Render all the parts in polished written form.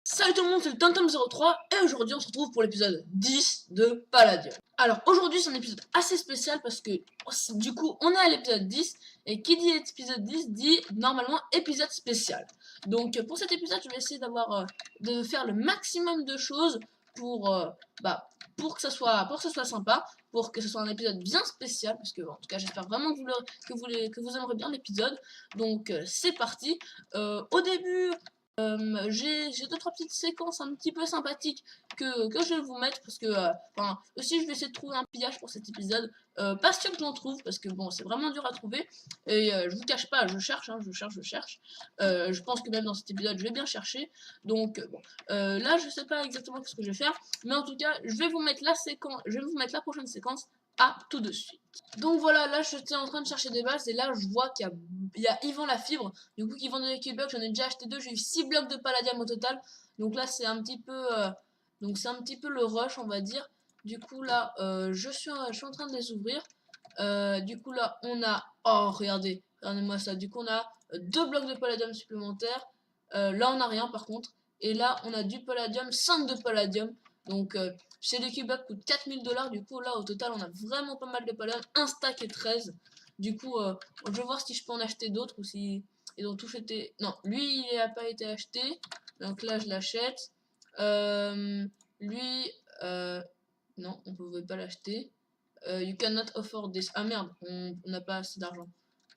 Salut tout le monde, c'est le Tantum03 et aujourd'hui on se retrouve pour l'épisode 10 de Palladium. Alors aujourd'hui c'est un épisode assez spécial parce que du coup on est à l'épisode 10 et qui dit épisode 10 dit normalement épisode spécial. Donc pour cet épisode je vais essayer de faire le maximum de choses pour, pour que ça soit sympa, pour que ce soit un épisode bien spécial parce que en tout cas j'espère vraiment que vous aimerez bien l'épisode. Donc c'est parti. Au début j'ai 2-3 petites séquences un petit peu sympathiques que je vais vous mettre parce que aussi je vais essayer de trouver un pillage pour cet épisode. Pas sûr que j'en trouve parce que bon c'est vraiment dur à trouver et je vous cache pas, je cherche, je cherche. Je pense que même dans cet épisode je vais bien chercher. Donc là je sais pas exactement ce que je vais faire, mais en tout cas je vais vous mettre la prochaine séquence à tout de suite. Donc voilà, là j'étais en train de chercher des bases et là je vois qu'il y a Yvan la fibre, du coup qui vend des Lucky Blocs, j'en ai déjà acheté 2, j'ai eu 6 blocs de Palladium au total. Donc là c'est un petit peu le rush on va dire. Du coup là je suis en train de les ouvrir. Du coup là on a, oh regardez-moi ça, du coup on a 2 blocs de Palladium supplémentaires. Là on a rien par contre. Et là on a du Palladium, 5 de Palladium. Donc chez les Q-Block coûte 4000 $. Du coup là au total on a vraiment pas mal de Palladium. Un stack et 13. Du coup je vais voir si je peux en acheter d'autres ou si ils ont tous été. Non, lui il n'a pas été acheté. Donc là je l'achète. Lui non, on ne pouvait pas l'acheter. You cannot afford this. Ah merde, on n'a pas assez d'argent.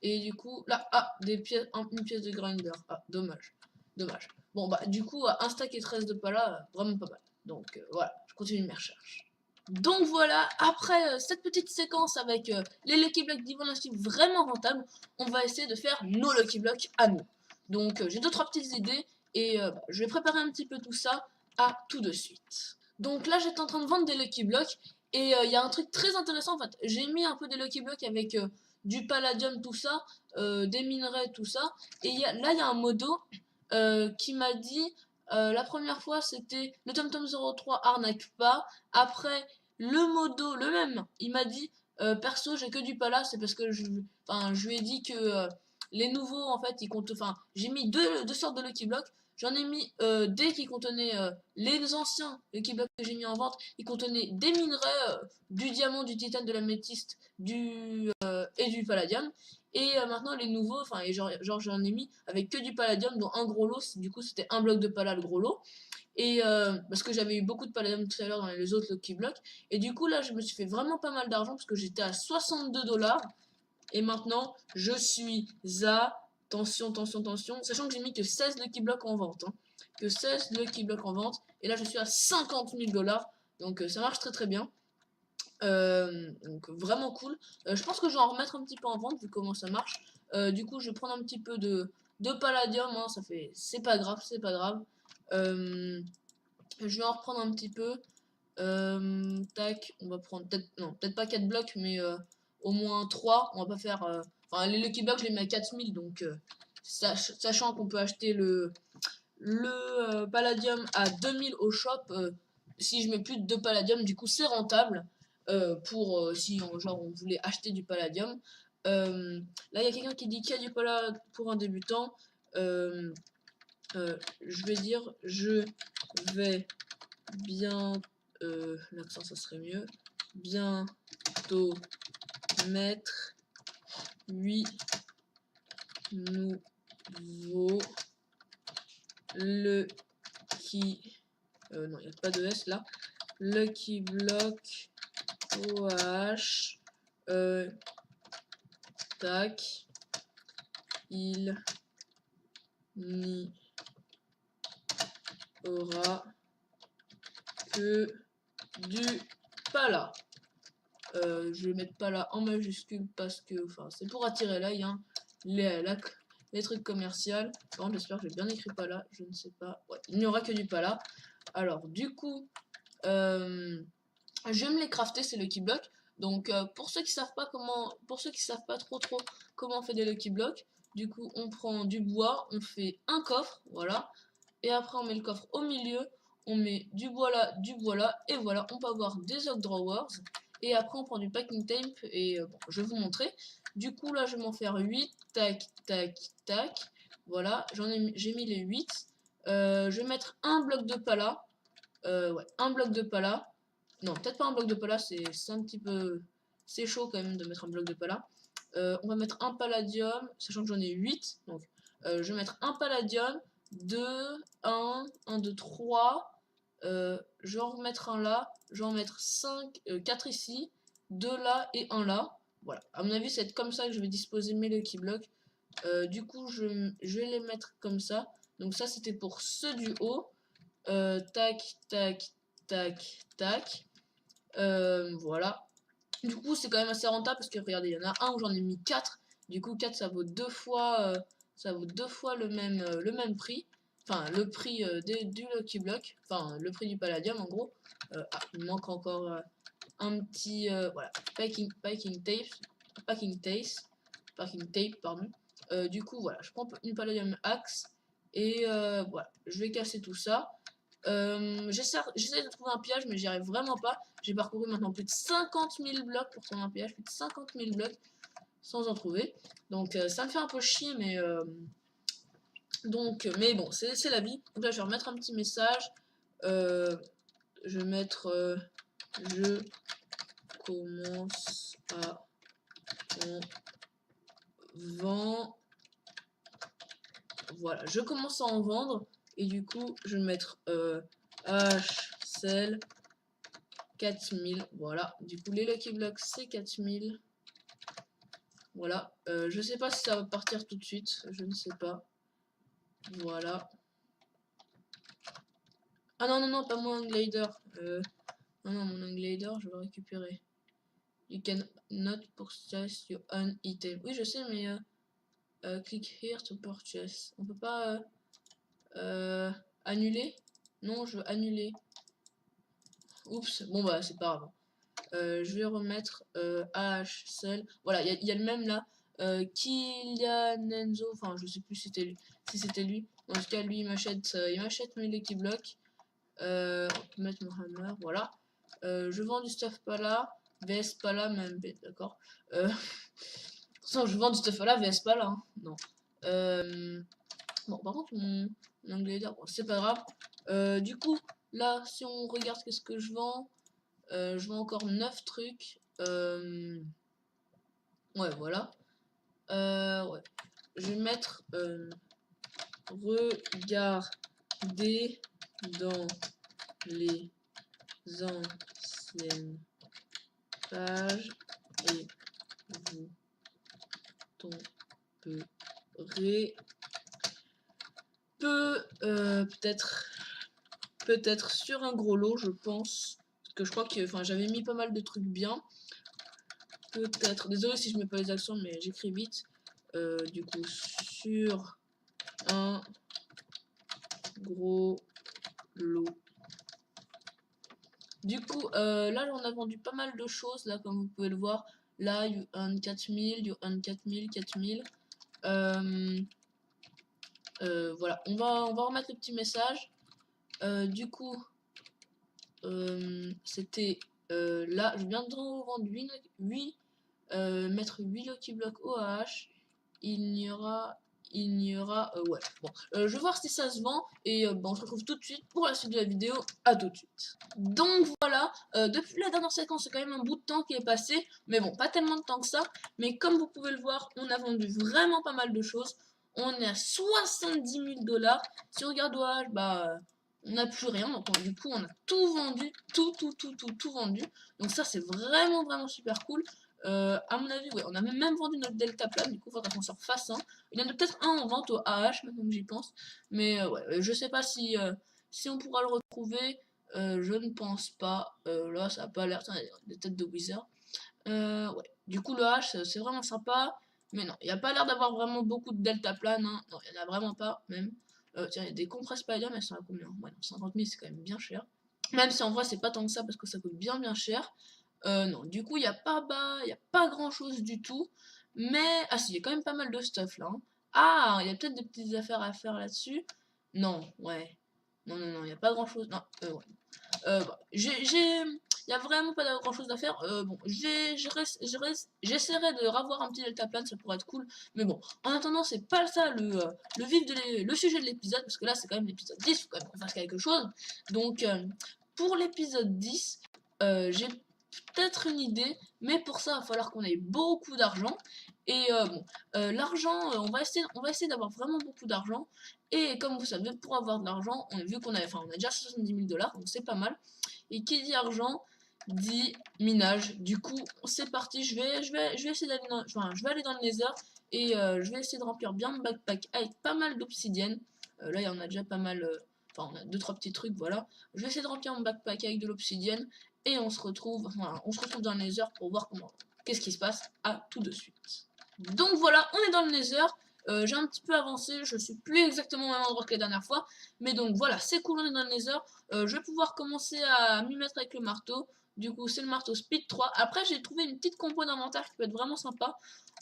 Et du coup, là, des pièces, une pièce de grinder. Ah, dommage. Dommage. Bon, bah, du coup, un stack et 13 de pala, vraiment pas mal. Donc, voilà, je continue mes recherches. Donc voilà, après cette petite séquence avec les Lucky Blocks d'Ivanasti vraiment rentables, on va essayer de faire nos Lucky Blocks à nous. Donc, j'ai 2-3 petites idées et je vais préparer un petit peu tout ça à tout de suite. Donc là, j'étais en train de vendre des Lucky Blocks et il y a un truc très intéressant en fait. J'ai mis un peu des Lucky Blocks avec du Palladium, tout ça, des minerais, tout ça. Et là, il y a un modo qui m'a dit, la première fois c'était le TomTom03 arnaque pas. Après, le modo, le même, il m'a dit, perso, j'ai que du Pala, c'est parce que je lui ai dit que les nouveaux en fait, ils comptent, j'ai mis deux sortes de Lucky Blocks. J'en ai mis des qui contenaient les anciens Lucky Blocks que j'ai mis en vente. Ils contenaient des minerais, du diamant, du titane, de l'améthyste, et du palladium. Et maintenant les nouveaux, genre j'en ai mis avec que du palladium, dont un gros lot. Du coup c'était un bloc de pala le gros lot. Et parce que j'avais eu beaucoup de palladium tout à l'heure dans les autres Lucky Blocks. Et du coup là je me suis fait vraiment pas mal d'argent parce que j'étais à 62 $. Et maintenant je suis à, attention, sachant que j'ai mis que 16 Lucky Blocks en vente. Hein. Que 16 Lucky Blocks en vente. Et là je suis à 50 000 $. Donc ça marche très très bien. Donc vraiment cool. Je pense que je vais en remettre un petit peu en vente vu comment ça marche. Du coup je vais prendre un petit peu de palladium, hein, c'est pas grave, c'est pas grave. Je vais en reprendre un petit peu. Tac, on va prendre peut-être pas 4 blocs mais au moins 3. On va pas faire les Lucky Blocks je les mets à 4000 donc sachant qu'on peut acheter le palladium à 2000 au shop, si je mets plus de 2 palladium du coup c'est rentable. Pour si on voulait acheter du palladium. Là il y a quelqu'un qui dit qu'il y a du palladium pour un débutant. Je vais dire je vais bien l'accent ça serait mieux, bientôt mettre 8 nouveaux Lucky non il n'y a pas de S là, Lucky Block OH tac, il n'y aura que du pala. Je vais mettre pala en majuscule parce que c'est pour attirer l'œil, hein. Les trucs commerciaux. Bon, j'espère que j'ai bien écrit pala, je ne sais pas. Ouais, il n'y aura que du pala. Alors du coup je vais me les crafter ces Lucky Blocks. Donc pour ceux qui savent pas trop comment on fait des Lucky Blocks, du coup on prend du bois, on fait un coffre, voilà, et après on met le coffre au milieu, on met du bois là, et voilà, on peut avoir des Oak Drawers, et après on prend du packing tape, et bon, je vais vous montrer. Du coup là je vais m'en faire 8, tac, tac, tac, voilà, j'ai mis les 8, Je vais mettre un bloc de pala. Ouais, un bloc de pala. Non, peut-être pas un bloc de pala, c'est un petit peu... C'est chaud quand même de mettre un bloc de pala. On va mettre un palladium, sachant que j'en ai 8. Donc, je vais mettre un palladium, 2, 1, 2, 3. Je vais en remettre un là. Je vais en mettre 4 ici, 2 là et 1 là. Voilà, à mon avis, c'est comme ça que je vais disposer mes Lucky Blocks. Du coup, je vais les mettre comme ça. Donc ça, c'était pour ceux du haut. Tac, tac, tac, tac. Voilà. Du coup, c'est quand même assez rentable parce que regardez, il y en a un où j'en ai mis 4. Du coup, 4 ça vaut deux fois, le même prix. Enfin, le prix du Lucky Block. Enfin, le prix du Palladium en gros. Il me manque encore un petit. Voilà. Packing tape, pardon. Du coup, voilà. Je prends une Palladium Axe. Et voilà. Je vais casser tout ça. J'essaie de trouver un piège, mais j'y arrive vraiment pas. J'ai parcouru maintenant plus de 50 000 blocs pour trouver un piège, plus de 50 000 blocs sans en trouver. Donc ça me fait un peu chier, mais mais bon, c'est la vie. Donc là, je vais remettre un petit message. Je vais mettre je commence à en vendre. Voilà, je commence à en vendre. Et du coup, je vais mettre HCL 4000, voilà. Du coup, les Lucky Blocks, c'est 4000. Voilà. Je sais pas si ça va partir tout de suite. Je ne sais pas. Voilà. Ah non, non, non, pas mon glider. Non, non, mon glider, je vais récupérer. You can not purchase your own item. Oui, je sais, mais click here to purchase. On peut pas annuler? Non, je veux annuler. Oups, bon bah c'est pas grave. Je vais remettre HCL. Voilà, il y a le même là. Kylianenzo, enfin je sais plus si c'était lui. En tout cas, lui il m'achète mes Lucky Blocks. On peut mettre mon hammer, voilà. Je vends du stuff pas là. VS pas là, même, d'accord. Je vends du stuff pas là, VS pas là. Hein. Non. Bon, par contre, mon anglais, bon, c'est pas grave. Du coup, là, si on regarde qu'est-ce que je vends. Je vends encore 9 trucs. Ouais, voilà. Ouais. Je vais mettre regarder dans les anciennes pages et vous tomberez peut-être sur un gros lot, je pense. Parce que je crois que j'avais mis pas mal de trucs bien. Peut-être, désolé si je mets pas les accents, mais j'écris vite. Du coup, sur un gros lot. Du coup, là, on a vendu pas mal de choses, là, comme vous pouvez le voir. Là, you earn 4000, you earn 4000, 4000. Voilà, on va remettre le petit message. Du coup, c'était là, je viens de vendre 8 mettre 8 Lucky Block OAH. Il n'y aura ouais, bon, je vais voir si ça se vend et bon, on se retrouve tout de suite pour la suite de la vidéo. À tout de suite. Donc voilà, depuis la dernière séquence, c'est quand même un bout de temps qui est passé, mais bon, pas tellement de temps que ça. Mais comme vous pouvez le voir, on a vendu vraiment pas mal de choses. On est à 70 000 $. Si on regarde OAH, bah on n'a plus rien, donc du coup on a tout vendu, tout vendu. Donc ça c'est vraiment super cool. À mon avis, ouais, on a même vendu notre delta plane, du coup faudra qu'on se refasse un. Il y en a peut-être un en vente au AH, maintenant que j'y pense. Mais ouais, je sais pas si on pourra le retrouver. Je ne pense pas. Là, ça a pas l'air. Des têtes de Wizard. Ouais. Du coup, le H, c'est vraiment sympa. Mais non, il n'y a pas l'air d'avoir vraiment beaucoup de delta plane. Hein. Non, il n'y en a vraiment pas, même. Tiens, il y a des compresses Palladium, elles sont à combien? Ouais, non, 50 000, c'est quand même bien cher. Même si en vrai, c'est pas tant que ça parce que ça coûte bien cher. Non, du coup, il n'y a pas grand chose du tout. Mais, ah si, il y a quand même pas mal de stuff là. Hein. Ah, il y a peut-être des petites affaires à faire là-dessus. Non, ouais. Non, il n'y a pas grand chose. Non, ouais. Bah, il n'y a vraiment pas grand chose à faire. Bon, j'essaierai de revoir un petit deltaplane, ça pourrait être cool. Mais bon, en attendant, c'est pas ça le sujet de l'épisode, parce que là, c'est quand même l'épisode 10, il faut quand même qu'on fasse quelque chose. Donc, pour l'épisode 10, j'ai peut-être une idée, mais pour ça, il va falloir qu'on ait beaucoup d'argent. Et bon, l'argent, on va essayer d'avoir vraiment beaucoup d'argent. Et comme vous savez, pour avoir de l'argent, vu qu'on on a déjà 70 000 $, donc c'est pas mal. Et qui dit argent dit minage. Du coup, c'est parti. Je vais essayer d'aller dans, je vais aller dans le Nether et je vais essayer de remplir bien mon backpack avec pas mal d'obsidienne. Là, il y en a déjà pas mal. Enfin, on a 2-3 petits trucs, voilà. Je vais essayer de remplir mon backpack avec de l'obsidienne et on se retrouve dans le Nether pour voir qu'est-ce qui se passe. À tout de suite. Donc voilà, on est dans le Nether. J'ai un petit peu avancé, je suis plus exactement au même endroit que la dernière fois. Mais donc voilà, c'est cool, on est dans le Nether. Je vais pouvoir commencer à m'y mettre avec le marteau. Du coup, c'est le marteau Speed 3. Après, j'ai trouvé une petite compo d'inventaire qui peut être vraiment sympa.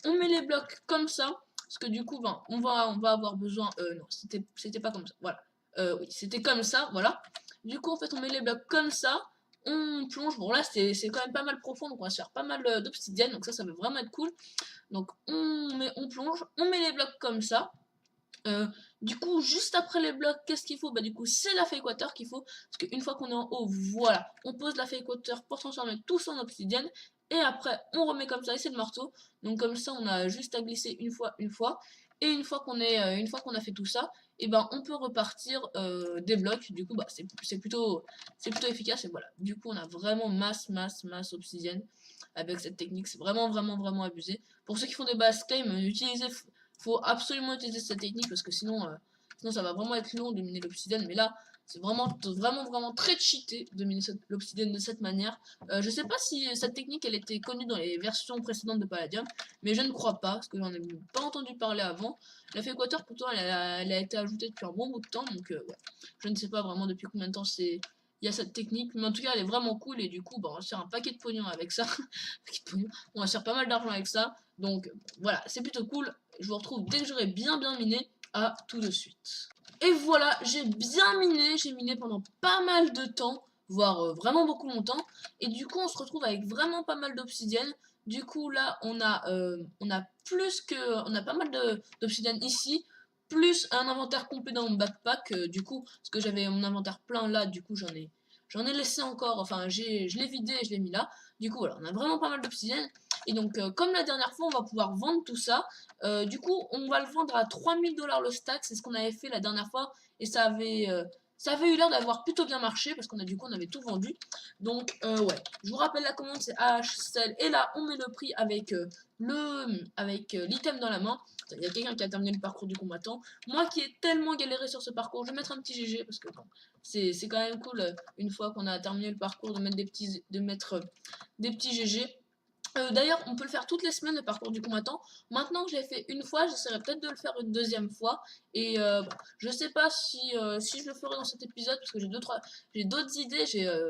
On met les blocs comme ça. Parce que du coup, ben, on va avoir besoin... non, c'était pas comme ça. Voilà. Oui, c'était comme ça, voilà. Du coup, en fait, on met les blocs comme ça. On plonge. Bon, là, c'est quand même pas mal profond. Donc, on va se faire pas mal d'obsidienne. Donc, ça va vraiment être cool. Donc on plonge, on met les blocs comme ça. Du coup, juste après les blocs, qu'est-ce qu'il faut? Bah du coup, c'est la fake water qu'il faut. Parce qu'une fois qu'on est en haut, voilà, on pose la fake water pour transformer tout en obsidienne. Et après, on remet comme ça, et c'est le marteau. Donc comme ça, on a juste à glisser une fois. Et une fois qu'on a fait tout ça, et ben on peut repartir des blocs. Du coup, bah c'est plutôt efficace. Et voilà. Du coup, on a vraiment masse obsidienne avec cette technique. C'est vraiment abusé. Pour ceux qui font des bases claim, faut absolument utiliser cette technique parce que sinon ça va vraiment être long de miner l'obsidienne. Mais là, c'est vraiment très cheaté de miner l'obsidienne de cette manière. Je sais pas si cette technique elle était connue dans les versions précédentes de Palladium, mais je ne crois pas parce que j'en ai pas entendu parler avant. La fake water pourtant elle a été ajoutée depuis un bon bout de temps, donc ouais. Je ne sais pas vraiment depuis combien de temps il y a cette technique, mais en tout cas elle est vraiment cool et du coup bah, on va se faire un paquet de pognon avec ça. On va se faire pas mal d'argent avec ça, donc voilà, c'est plutôt cool. Je vous retrouve dès que j'aurai bien miné. À tout de suite. Et voilà, j'ai bien miné, j'ai miné pendant pas mal de temps, voire vraiment beaucoup longtemps. Et du coup, on se retrouve avec vraiment pas mal d'obsidienne. Du coup, là, on a pas mal d'obsidienne ici, plus un inventaire complet dans mon backpack. Du coup, parce que j'avais mon inventaire plein là, du coup, j'en ai laissé encore. Enfin, je l'ai vidé et je l'ai mis là. Du coup, voilà, on a vraiment pas mal d'obsidienne. Et donc, comme la dernière fois, on va pouvoir vendre tout ça. Du coup, on va le vendre à 3000 $ le stack. C'est ce qu'on avait fait la dernière fois. Et ça avait eu l'air d'avoir plutôt bien marché. Parce qu'on avait tout vendu. Donc, ouais. Je vous rappelle la commande, c'est AHCell. Et là, on met le prix avec l'item dans la main. Il y a quelqu'un qui a terminé le parcours du combattant. Moi qui ai tellement galéré sur ce parcours, je vais mettre un petit GG. Parce que bon, c'est quand même cool, une fois qu'on a terminé le parcours, de mettre des petits GG. D'ailleurs, on peut le faire toutes les semaines, le parcours du combattant. Maintenant que je l'ai fait une fois, j'essaierai peut-être de le faire une deuxième fois. Et bon, je sais pas si je le ferai dans cet épisode, parce que j'ai d'autres idées,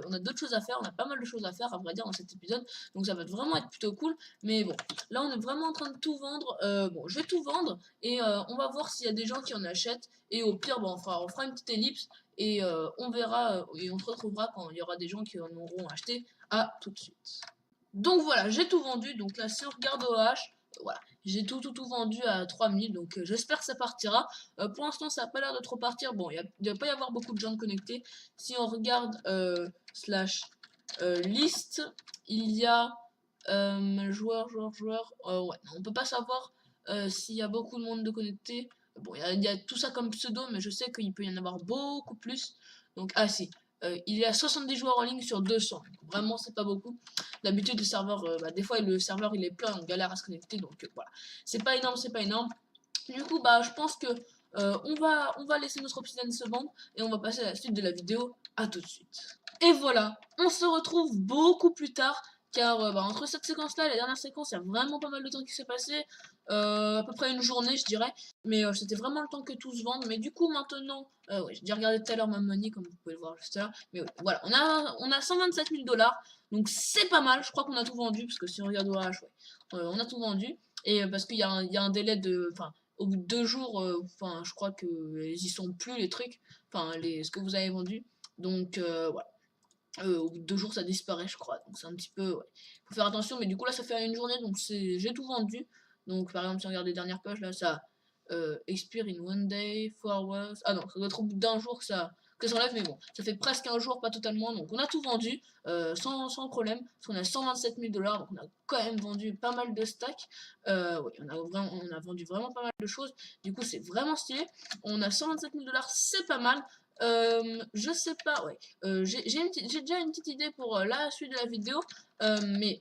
on a d'autres choses à faire, on a pas mal de choses à faire, à vrai dire, dans cet épisode. Donc ça va vraiment être plutôt cool. Mais bon, là, on est vraiment en train de tout vendre. Bon, je vais tout vendre, et on va voir s'il y a des gens qui en achètent. Et au pire, bon, on fera une petite ellipse, et on verra, et on se retrouvera quand il y aura des gens qui en auront acheté. À tout de suite. Donc voilà, j'ai tout vendu. Donc là, si on regarde OH, voilà, j'ai tout vendu à 3000. Donc j'espère que ça partira. Pour l'instant, ça n'a pas l'air de trop partir. Bon, il ne va pas y avoir beaucoup de gens connectés. Si on regarde slash liste, il y a joueurs. Ouais, non, on peut pas savoir s'il y a beaucoup de monde de connecté. Bon, il y a tout ça comme pseudo, mais je sais qu'il peut y en avoir beaucoup plus. Donc, ah si, il y a 70 joueurs en ligne sur 200. Donc, vraiment, c'est pas beaucoup. D'habitude, le serveur, des fois, le serveur il est plein, on galère à se connecter. Donc, voilà. C'est pas énorme. Du coup, bah, je pense que on va laisser notre obsidienne se vendre et on va passer à la suite de la vidéo. À tout de suite. Et voilà, on se retrouve beaucoup plus tard. Car entre cette séquence-là et la dernière séquence, il y a vraiment pas mal de temps qui s'est passé. À peu près une journée, je dirais. Mais c'était vraiment le temps que tout se vende. Mais du coup, maintenant, ouais, j'ai déjà regardé tout à l'heure ma money, comme vous pouvez le voir juste là. Mais ouais, voilà, on a 127 000 $. Donc c'est pas mal. Je crois qu'on a tout vendu. Parce que si on regarde OH, ouais, on a tout vendu. Et parce qu'il y a un délai de. Enfin, au bout de 2 jours, enfin, je crois qu'ils y sont plus les trucs. Enfin, ce que vous avez vendu. Donc voilà. Au bout de 2 jours ça disparaît je crois, donc c'est un petit peu ouais. Faut faire attention, mais du coup là ça fait une journée donc j'ai tout vendu. Donc par exemple si on regarde les dernières pages là ça expire in one day, 4 hours. Ah non, ça doit être au bout d'un jour que ça enlève, mais bon, ça fait presque un jour, pas totalement, donc on a tout vendu sans problème, parce qu'on a 127 000 $, donc on a quand même vendu pas mal de stacks. Ouais, on a vendu vraiment pas mal de choses, du coup c'est vraiment stylé. On a 127 000 $, c'est pas mal. Je sais pas, ouais. J'ai déjà une petite idée pour la suite de la vidéo, mais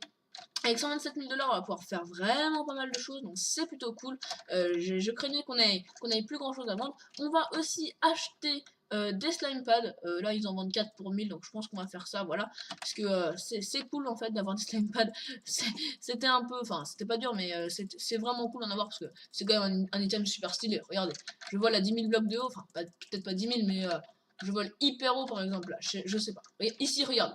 avec 127 000 $, on va pouvoir faire vraiment pas mal de choses, donc c'est plutôt cool. Je craignais qu'on ait plus grand chose à vendre. On va aussi acheter des slime pads. Là, ils en vendent 4 pour 1000, donc je pense qu'on va faire ça, voilà. Parce que c'est cool en fait d'avoir des slime pads. C'était un peu, enfin, c'était pas dur, mais c'est vraiment cool d'en avoir parce que c'est quand même un item super stylé. Regardez, je vole à 10 000 blocs de haut, enfin, peut-être pas 10 000, mais je vole hyper haut par exemple là. Je sais pas. Ici, regarde.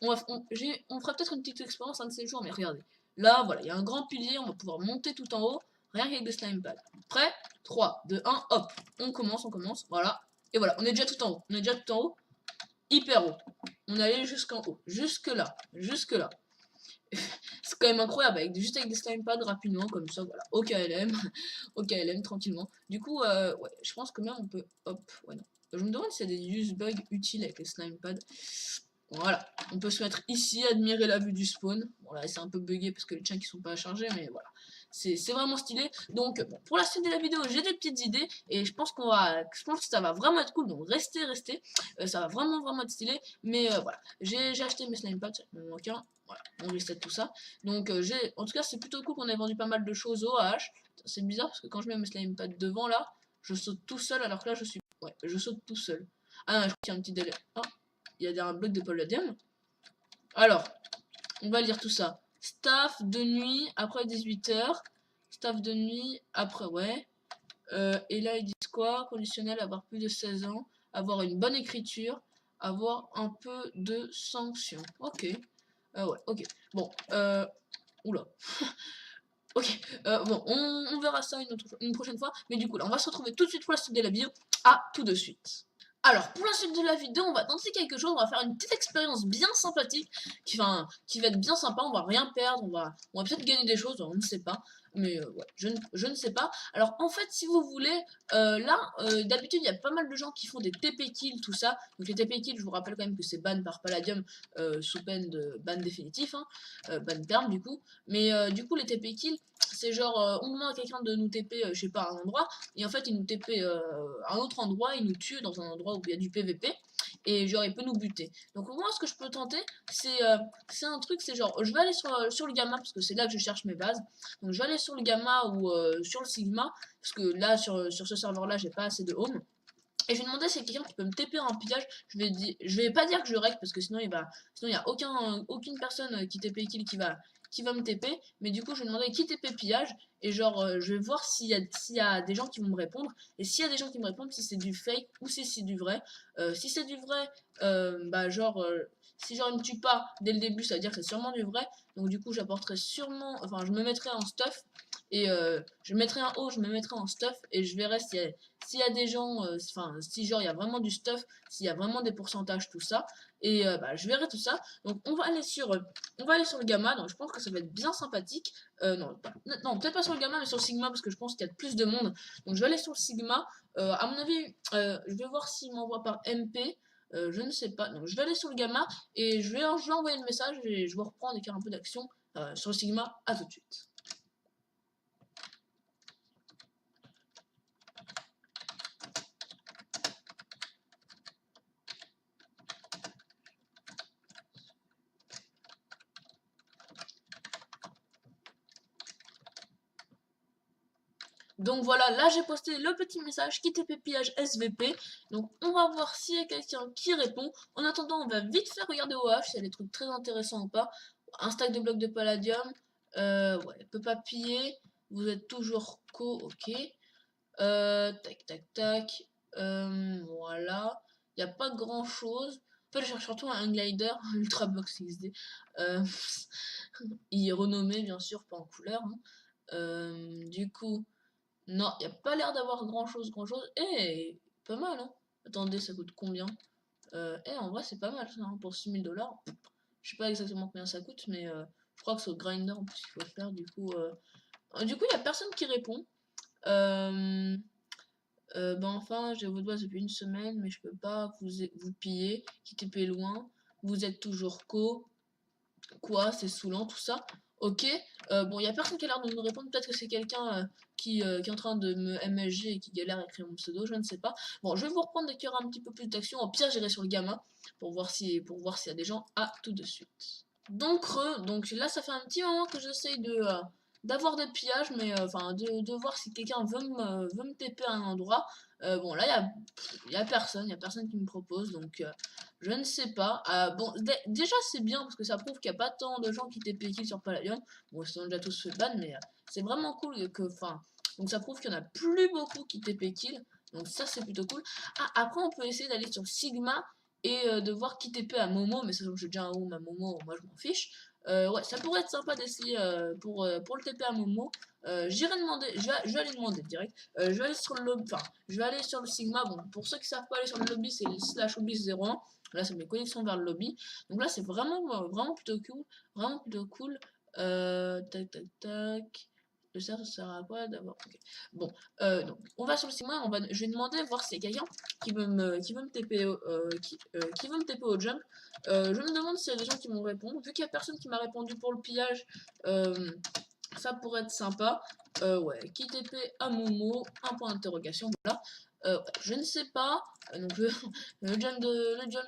On fera peut-être une petite expérience un de ces jours, mais regardez. Là, voilà, il y a un grand pilier, on va pouvoir monter tout en haut, rien qu'avec des slime pads. Prêt 3, 2, 1, hop. On commence, voilà. Et voilà, on est déjà tout en haut. On est déjà tout en haut, hyper haut. On est allé jusqu'en haut, jusque là, jusque là. C'est quand même incroyable, juste avec des slime pads rapidement, comme ça, voilà. Au KLM, au KLM, tranquillement. Du coup, ouais, je pense que même on peut, hop, ouais, non. Je me demande s'il y a des use bugs utiles avec les slime pads. Voilà, on peut se mettre ici, admirer la vue du spawn. Bon là c'est un peu bugué parce que les chunks qui sont pas chargés, mais voilà. C'est vraiment stylé. Donc bon, pour la suite de la vidéo, j'ai des petites idées et je pense que ça va vraiment être cool. Donc restez. Ça va vraiment être stylé. Mais voilà, j'ai acheté mes slime pads, il me manque un. Voilà, on reset tout ça. Donc en tout cas c'est plutôt cool qu'on ait vendu pas mal de choses au AH. C'est bizarre parce que quand je mets mes slime pads devant là, je saute tout seul alors que là je saute tout seul. Ah non, je crois qu'il y a un petit délai. Oh, il y a un bloc de palladium. Alors, on va lire tout ça. Staff de nuit après 18 h. Staff de nuit après, ouais. Et là, ils disent quoi? Conditionnel, avoir plus de 16 ans. Avoir une bonne écriture. Avoir un peu de sanction. Ok. Ouais, ok. Bon, oula. Ok, bon, on verra ça une prochaine fois. Mais du coup, là, on va se retrouver tout de suite pour la suite de la vidéo. À tout de suite. Alors, pour la suite de la vidéo, on va tenter quelque chose, on va faire une petite expérience bien sympathique, qui va être bien sympa, on va rien perdre, on va peut-être gagner des choses, on ne sait pas, mais ouais, je ne sais pas. Alors, en fait, si vous voulez, là, d'habitude, il y a pas mal de gens qui font des TP kills, tout ça, donc les TP kills, je vous rappelle quand même que c'est ban par Palladium, sous peine de ban définitif, hein, ban perm du coup, mais du coup, les TP kills, c'est genre, on demande à quelqu'un de nous TP, je sais pas, à un endroit, et en fait, il nous TP à un autre endroit, il nous tue dans un endroit où il y a du PVP, et genre, il peut nous buter. Donc, moi, ce que je peux tenter, c'est un truc, c'est genre, je vais aller sur le gamma, parce que c'est là que je cherche mes bases. Donc, je vais aller sur le gamma ou sur le sigma, parce que là, sur ce serveur-là, j'ai pas assez de home. Et je vais demander si quelqu'un qui peut me TP en pillage. Je vais pas dire que je rec parce que sinon il y a aucune personne qui TP kill qui va me TP. Mais du coup je vais demander qui TP pillage et genre je vais voir s'il y a des gens qui vont me répondre. Et s'il y a des gens qui me répondent, si c'est du fake ou si c'est du vrai. Si c'est du vrai, bah genre si genre il me tue pas dès le début, ça veut dire que c'est sûrement du vrai. Donc du coup j'apporterai sûrement, enfin je me mettrai en stuff et je mettrai un haut, je me mettrai en stuff et je verrai s'il y a des gens, enfin, si genre il y a vraiment du stuff, s'il y a vraiment des pourcentages, tout ça, et bah, je verrai tout ça. Donc on va aller sur le gamma, donc je pense que ça va être bien sympathique. Non, peut-être pas sur le gamma, mais sur le sigma, parce que je pense qu'il y a plus de monde. Donc je vais aller sur le sigma. À mon avis, je vais voir s'il m'envoie par MP. Je ne sais pas. Donc je vais aller sur le gamma et je vais envoyer le message et je vais reprendre et faire un peu d'action sur le sigma. À tout de suite. Donc voilà, là j'ai posté le petit message qui TP pillage SVP. Donc on va voir s'il y a quelqu'un qui répond. En attendant, on va vite faire regarder au H s'il y a des trucs très intéressants ou pas. Un stack de blocs de palladium. Ouais, peut pas piller. Vous êtes toujours ok. Tac. Voilà. Il n'y a pas grand chose. En fait, je cherche surtout un glider, Ultra Box XD. Il est renommé, bien sûr, pas en couleur. Hein. Du coup. Non, il n'y a pas l'air d'avoir grand chose. Eh, pas mal, hein. Attendez, ça coûte combien Et en vrai, c'est pas mal ça, hein, pour 6000 $. Je sais pas exactement combien ça coûte, mais je crois que c'est au grinder en plus qu'il faut le faire. Du coup, il y a personne qui répond. Euh, ben enfin, j'ai vos doigts depuis une semaine, mais je peux pas vous piller. Quittez paix loin. Vous êtes toujours quoi, c'est saoulant tout ça. Ok, bon, il y a personne qui a l'air de me répondre. Peut-être que c'est quelqu'un qui est en train de me MSG et qui galère à écrire mon pseudo, je ne sais pas. Bon, je vais vous reprendre dès qu'il y aura un petit peu plus d'action. Au pire, j'irai sur le gamin pour voir s'il y a des gens. À tout de suite. Donc là, ça fait un petit moment que j'essaye d'avoir des pillages, mais enfin de voir si quelqu'un veut me TP à un endroit. Bon, là, il y a personne qui me propose, donc je ne sais pas. Bon, déjà, c'est bien parce que ça prouve qu'il n'y a pas tant de gens qui TP kill sur Palladium. Bon, ils sont déjà tous fait ban, mais c'est vraiment cool que, enfin, donc ça prouve qu'il n'y en a plus beaucoup qui TP kill. Donc ça, c'est plutôt cool. Ah, après, on peut essayer d'aller sur Sigma et de voir qui TP à Momo, mais ça, j'ai déjà un home à Momo, moi je m'en fiche. Ouais, ça pourrait être sympa d'essayer pour le TP à Momo. J'irai demander, je vais aller demander direct. Je vais aller sur le lobby, enfin, je vais aller sur le Sigma. Bon, pour ceux qui savent pas aller sur le lobby, c'est le /obis01. Là, c'est mes connexions vers le lobby. Donc là, c'est vraiment plutôt cool. Vraiment plutôt cool. Tac, tac, tac. Ça sert à quoi d'abord? Okay. Bon, donc, on va sur le Sigma. Je vais demander voir s'il y a quelqu'un qui veut me TP, qui veut me TP au jump. Je me demande s'il y a des gens qui m'ont répondu. Vu qu'il n'y a personne qui m'a répondu pour le pillage, ça pourrait être sympa. Ouais, qui TP à Momo, un point d'interrogation, voilà. Je ne sais pas. Donc le jump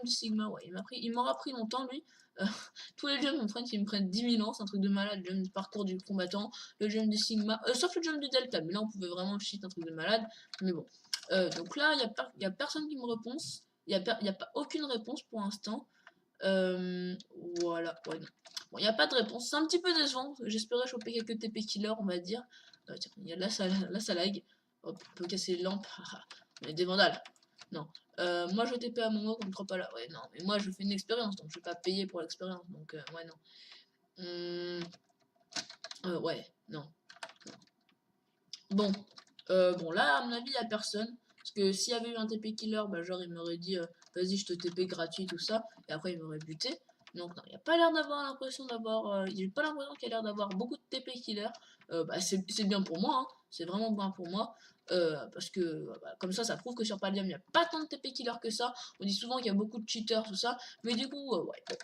du Sigma, ouais, il m'aura pris longtemps lui. Euh, tous les jumps ils me prennent 10 000 ans, c'est un truc de malade. Le jump du parcours du combattant, le jump du Sigma, sauf le jump du Delta, mais là on pouvait vraiment cheat, un truc de malade. Mais bon, donc là il y a personne qui me répond. Il y a pas aucune réponse pour l'instant. Voilà, ouais, non. Bon, il n'y a pas de réponse. C'est un petit peu décevant. J'espérais choper quelques TP killers, on va dire. Tiens, là, ça lag. Hop, on peut casser les lampes. On est des vandales. Non. Moi, je TP à mon mot contre pas là. Ouais, non. Mais moi, je fais une expérience, donc je vais pas payer pour l'expérience. Donc, ouais, non. Ouais, non. Bon. Bon, là, à mon avis, il n'y a personne. Parce que s'il y avait eu un TP killer, bah, genre, il m'aurait dit vas-y, je te TP gratuit, tout ça. Et après, il m'aurait buté. Donc, non, il n'y a pas l'air d'avoir l'impression d'avoir. J'ai pas l'impression qu'il y a l'air d'avoir beaucoup de TP killer. Bah, c'est bien pour moi, hein. C'est vraiment bien pour moi. Parce que bah, comme ça prouve que sur Palladium il n'y a pas tant de TP killer que ça. On dit souvent qu'il y a beaucoup de cheaters, tout ça. Mais du coup, ouais, bon,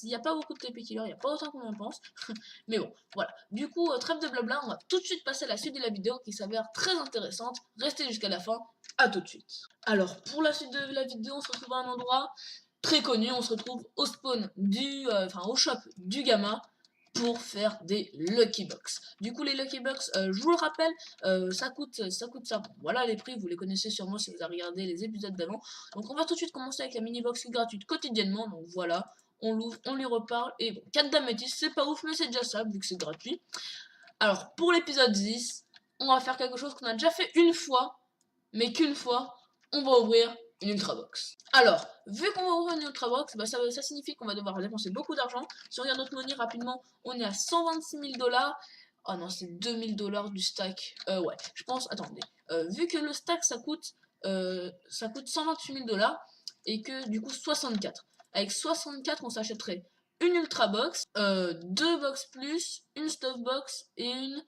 il n'y a pas beaucoup de TP killer, il n'y a pas autant qu'on en pense. Mais bon, voilà. Du coup, trêve de blabla, on va tout de suite passer à la suite de la vidéo qui s'avère très intéressante. Restez jusqu'à la fin. À tout de suite. Alors, pour la suite de la vidéo, on se retrouve à un endroit très connu. On se retrouve au spawn au shop du Gamma pour faire des Lucky Box. Du coup, les Lucky Box, je vous le rappelle, ça coûte ça. Bon, voilà les prix, vous les connaissez sûrement si vous avez regardé les épisodes d'avant. Donc, on va tout de suite commencer avec la mini box gratuite quotidiennement. Donc, voilà, on l'ouvre, on lui reparle. Et bon, 4 d'améthyste, c'est pas ouf, mais c'est déjà ça, vu que c'est gratuit. Alors, pour l'épisode 10, on va faire quelque chose qu'on a déjà fait une fois, mais qu'une fois, on va ouvrir une ultra box. Alors, vu qu'on va ouvrir une ultra box, bah ça signifie qu'on va devoir dépenser beaucoup d'argent. Si on regarde notre money rapidement, on est à 126 000 $. Oh non, c'est 2000 $ du stack. Ouais, je pense, attendez. Vu que le stack ça coûte 128 000 $ et que du coup 64. Avec 64, on s'achèterait une ultra box, 2 box plus, une stuff box et une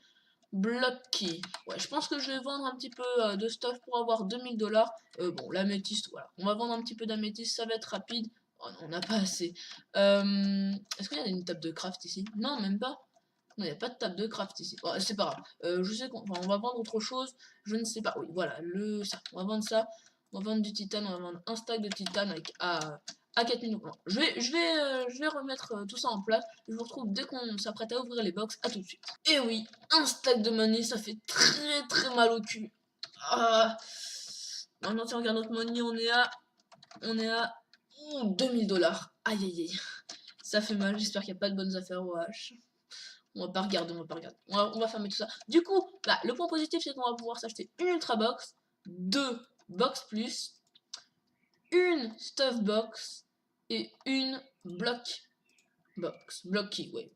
block key. Ouais, je pense que je vais vendre un petit peu de stuff pour avoir 2000 $. Bon, l'améthyste, voilà. On va vendre un petit peu d'améthyste, ça va être rapide. Oh non, on n'a pas assez. Est-ce qu'il y a une table de craft ici? Non, même pas. Non, il n'y a pas de table de craft ici. Oh, c'est pas grave. Je sais qu'on va vendre autre chose. Je ne sais pas. Oui, voilà, ça. On va vendre ça. On va vendre du titane. On va vendre un stack de titane à 4000. Non, je vais remettre tout ça en place. Je vous retrouve dès qu'on s'apprête à ouvrir les box. À tout de suite. Et oui, un stack de money, ça fait très très mal au cul. Ah. Maintenant, si on regarde notre money, on est à 2000 $. Aïe aïe aïe. Ça fait mal. J'espère qu'il n'y a pas de bonnes affaires au H. On va pas regarder, on va pas regarder. On va fermer tout ça. Du coup, bah, le point positif, c'est qu'on va pouvoir s'acheter une Ultra Box, 2 Box Plus, une Stuff Box et une Block Box. Block Key, ouais.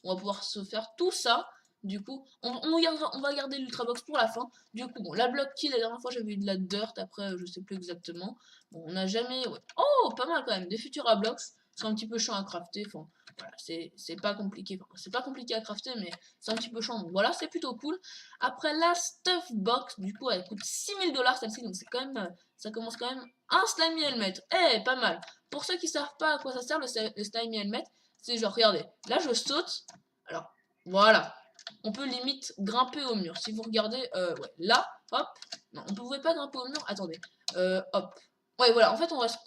On va pouvoir se faire tout ça Du coup, on va garder l'Ultra Box pour la fin. Du coup, bon, la Block Kill, la dernière fois j'avais eu de la Dirt, après je sais plus exactement. Bon, on n'a jamais... Ouais. Oh, pas mal quand même, des Futura Blocks. C'est un petit peu chiant à crafter, enfin, voilà, c'est pas compliqué. Enfin, c'est pas compliqué à crafter, mais c'est un petit peu chiant. Donc voilà, c'est plutôt cool. Après la Stuff Box, du coup, elle coûte 6000 $ celle-ci, donc c'est quand même... ça commence quand même un Slimy Helmet. Eh, pas mal. Pour ceux qui savent pas à quoi ça sert le Slimy Helmet, c'est genre, regardez, là je saute, alors, voilà. On peut limite grimper au mur. Si vous regardez, ouais, là, hop. Non, on ne pouvait pas grimper au mur. Attendez. Hop. Ouais, voilà. En fait, on va se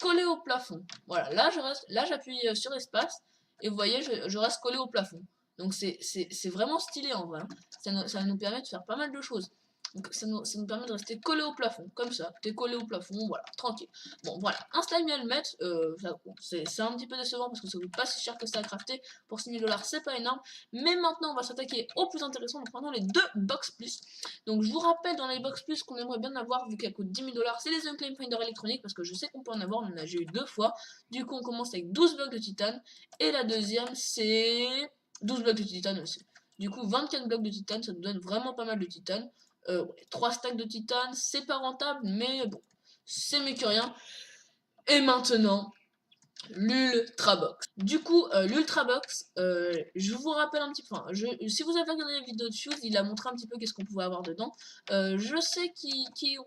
coller au plafond. Voilà. Là, j'appuie sur espace. Et vous voyez, je reste collé au plafond. Donc, c'est vraiment stylé en vrai. Ça nous permet de faire pas mal de choses. Donc, ça nous permet de rester collé au plafond, comme ça. T'es collé au plafond, voilà, tranquille. Bon, voilà, un slime helmet, bon, c'est un petit peu décevant parce que ça coûte pas si cher que ça à crafter. Pour 6000 $, c'est pas énorme. Mais maintenant, on va s'attaquer au plus intéressant. Donc, maintenant, les deux box plus. Donc, je vous rappelle dans les box plus qu'on aimerait bien avoir, vu qu'elles coûtent 10 000 $, c'est les Unclaimed Finder électroniques parce que je sais qu'on peut en avoir, on en a déjà eu 2 fois. Du coup, on commence avec 12 blocs de titane. Et la deuxième, c'est 12 blocs de titane aussi. Du coup, 24 blocs de titane, ça nous donne vraiment pas mal de titane. Ouais, 3 stacks de titane, c'est pas rentable, mais bon, c'est mieux que rien. Et maintenant, l'Ultra Box. Du coup, l'Ultra Box, je vous rappelle un petit peu, enfin, si vous avez regardé la vidéo de Shoes, il a montré un petit peu qu'est-ce qu'on pouvait avoir dedans. Je sais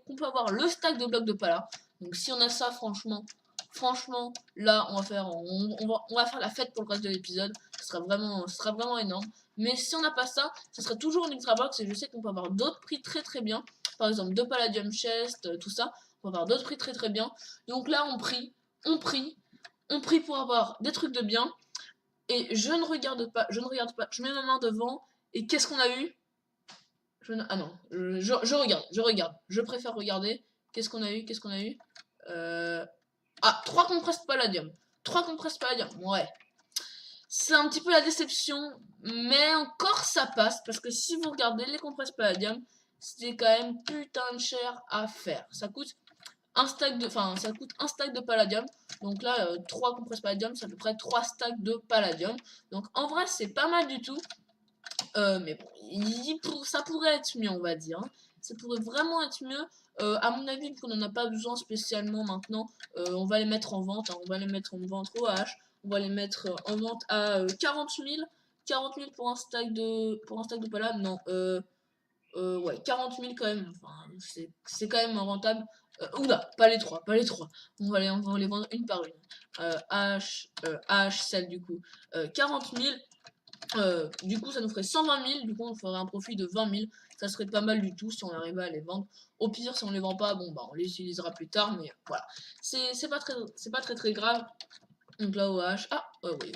qu'on peut avoir le stack de blocs de pala. Donc si on a ça, franchement, là, on va faire la fête pour le reste de l'épisode. Ce sera vraiment énorme. Mais si on n'a pas ça, ce sera toujours une Ultra Box. Et je sais qu'on peut avoir d'autres prix très très bien. Par exemple, 2 Palladium Chest, tout ça. On peut avoir d'autres prix très très bien. Donc là, on prie pour avoir des trucs de bien. Et je ne regarde pas, je mets ma main devant. Et qu'est-ce qu'on a eu? Ah non, je regarde. Je préfère regarder. Qu'est-ce qu'on a eu? Ah, 3 compresses palladium. 3 compresses palladium, ouais. C'est un petit peu la déception, mais encore ça passe, parce que si vous regardez les compresses palladium, c'est quand même putain de cher à faire. Ça coûte un stack de palladium. Donc là, 3 compresses palladium, c'est à peu près 3 stacks de palladium. Donc en vrai, c'est pas mal du tout. Mais bon, ça pourrait être mieux, on va dire. Hein. Ça pourrait vraiment être mieux. À mon avis, qu'on n'en a pas besoin spécialement maintenant, on va les mettre en vente. Hein. On va les mettre en vente au H. On va les mettre en vente à 40 000. 40 000 pour un stack de palladium. Non, ouais, 40 000 quand même. Enfin, c'est quand même rentable. Oula, pas les 3. On va les vendre une par une. H, celle du coup. 40 000. Du coup, ça nous ferait 120 000. Du coup, on ferait un profit de 20 000. Ça serait pas mal du tout si on arrivait à les vendre. Au pire, si on les vend pas, bon, bah, on les utilisera plus tard. Mais voilà. C'est pas très grave. Donc là, OH. Ah, oui,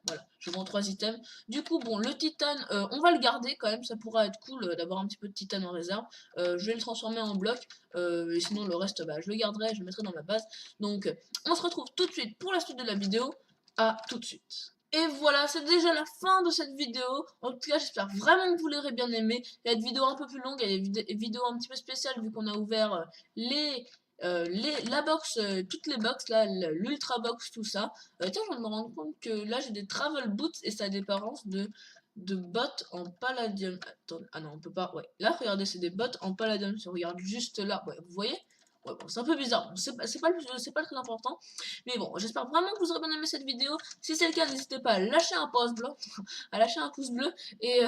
voilà. Je vends 3 items. Du coup, bon, le titane, on va le garder quand même. Ça pourra être cool d'avoir un petit peu de titane en réserve. Je vais le transformer en bloc. Et sinon, le reste, bah, je le garderai. Je le mettrai dans ma base. Donc, on se retrouve tout de suite pour la suite de la vidéo. À tout de suite. Et voilà, c'est déjà la fin de cette vidéo. En tout cas, j'espère vraiment que vous l'aurez bien aimé. Il y a des vidéos un peu plus longues, il y a des vidéos un petit peu spéciales vu qu'on a ouvert la box, toutes les box, là, l'ultra box, tout ça. Tiens, je viens de me rendre compte que là, j'ai des travel boots et ça a des apparences de bottes en palladium. Attends, ah non, on peut pas. Ouais, là, regardez, c'est des bottes en palladium. Si on regarde juste là, ouais, vous voyez? Ouais, bon, c'est un peu bizarre. Bon, c'est pas le très important. Mais bon, j'espère vraiment que vous aurez bien aimé cette vidéo. Si c'est le cas, n'hésitez pas à lâcher un pouce bleu, et,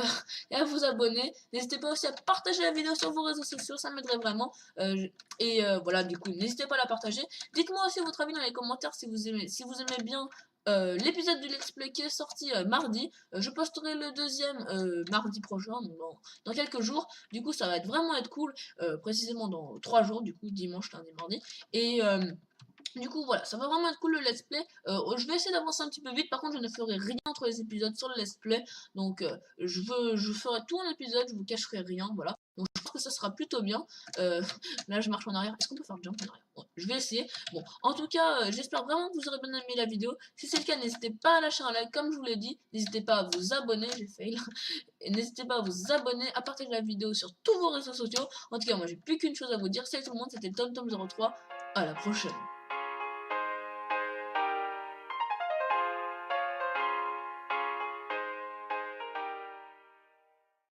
et à vous abonner. N'hésitez pas aussi à partager la vidéo sur vos réseaux sociaux, ça m'aiderait vraiment. Voilà, du coup, n'hésitez pas à la partager. Dites-moi aussi votre avis dans les commentaires si vous aimez bien l'épisode du Let's Play qui est sorti mardi. Je posterai le deuxième mardi prochain, donc dans quelques jours. Du coup, ça va vraiment être cool, précisément dans 3 jours, du coup, dimanche, lundi, mardi. Et du coup, voilà, ça va vraiment être cool le let's play. Je vais essayer d'avancer un petit peu vite. Par contre, je ne ferai rien entre les épisodes sur le let's play. Donc, je ferai tout en épisode, je vous cacherai rien. Voilà. Donc, je pense que ça sera plutôt bien. Là, je marche en arrière. Est-ce qu'on peut faire le jump en arrière? Ouais, je vais essayer. Bon, en tout cas, j'espère vraiment que vous aurez bien aimé la vidéo. Si c'est le cas, n'hésitez pas à lâcher un like, comme je vous l'ai dit. N'hésitez pas à vous abonner. J'ai fail. Et n'hésitez pas à vous abonner, à partager la vidéo sur tous vos réseaux sociaux. En tout cas, moi, j'ai plus qu'une chose à vous dire. Salut tout le monde, c'était TomTom03. À la prochaine.